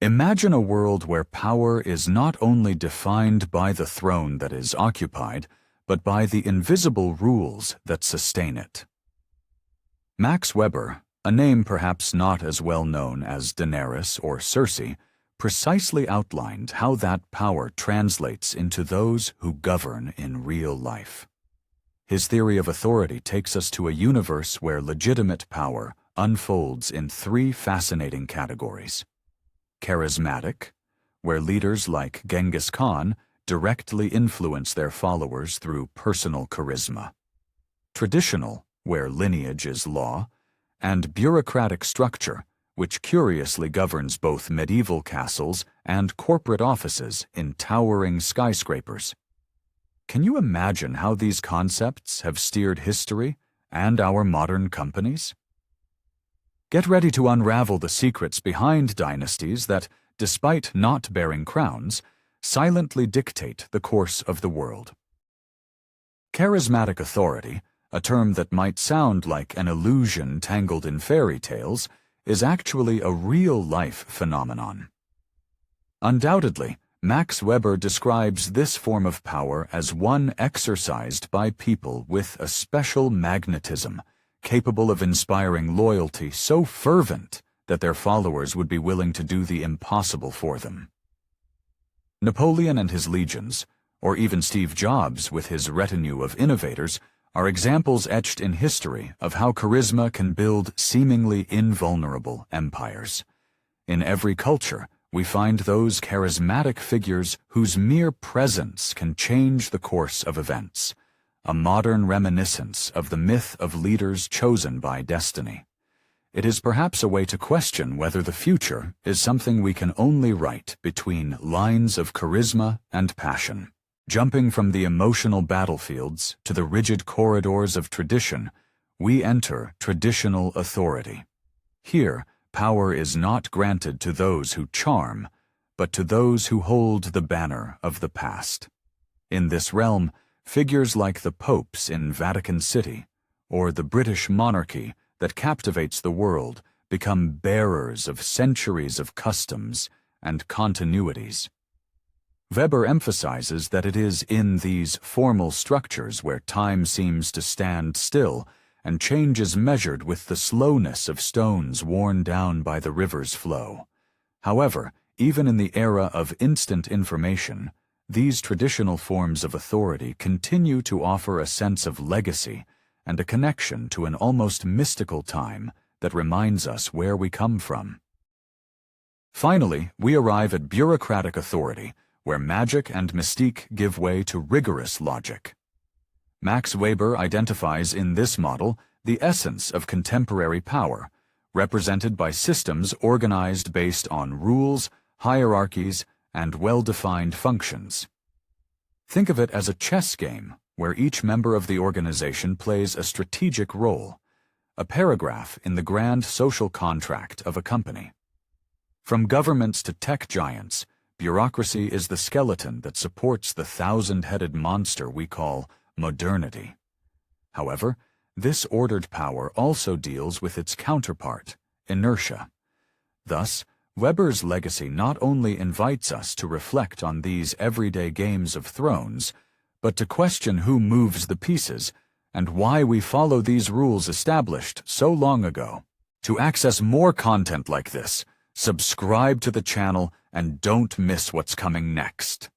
Imagine a world where power is not only defined by the throne that is occupied, but by the invisible rules that sustain it. Max Weber, a name perhaps not as well known as Daenerys or Cersei, precisely outlined how that power translates into those who govern in real life. His theory of authority takes us to a universe where legitimate power unfolds in three fascinating categories. Charismatic, where leaders like Genghis Khan directly influence their followers through personal charisma. Traditional, where lineage is law, and bureaucratic structure, which curiously governs both medieval castles and corporate offices in towering skyscrapers. Can you imagine how these concepts have steered history and our modern companies? Get ready to unravel the secrets behind dynasties that, despite not bearing crowns, silently dictate the course of the world. Charismatic authority, a term that might sound like an illusion tangled in fairy tales, is actually a real-life phenomenon. Undoubtedly, Max Weber describes this form of power as one exercised by people with a special magnetism, capable of inspiring loyalty so fervent that their followers would be willing to do the impossible for them. Napoleon and his legions, or even Steve Jobs with his retinue of innovators, are examples etched in history of how charisma can build seemingly invulnerable empires. In every culture, we find those charismatic figures whose mere presence can change the course of events, a modern reminiscence of the myth of leaders chosen by destiny. It is perhaps a way to question whether the future is something we can only write between lines of charisma and passion. Jumping from the emotional battlefields to the rigid corridors of tradition, we enter traditional authority. Here, power is not granted to those who charm, but to those who hold the banner of the past. In this realm, figures like the popes in Vatican City, or the British monarchy that captivates the world, become bearers of centuries of customs and continuities. Weber emphasizes that it is in these formal structures where time seems to stand still and change is measured with the slowness of stones worn down by the river's flow. However, even in the era of instant information, these traditional forms of authority continue to offer a sense of legacy and a connection to an almost mystical time that reminds us where we come from. Finally, we arrive at bureaucratic authority, where magic and mystique give way to rigorous logic. Max Weber identifies in this model the essence of contemporary power, represented by systems organized based on rules, hierarchies, and well-defined functions. Think of it as a chess game where each member of the organization plays a strategic role, a paragraph in the grand social contract of a company. From governments to tech giants, bureaucracy is the skeleton that supports the thousand-headed monster we call modernity. However, this ordered power also deals with its counterpart, inertia. Thus, Weber's legacy not only invites us to reflect on these everyday games of thrones, but to question who moves the pieces and why we follow these rules established so long ago. To access more content like this, subscribe to the channel and don't miss what's coming next.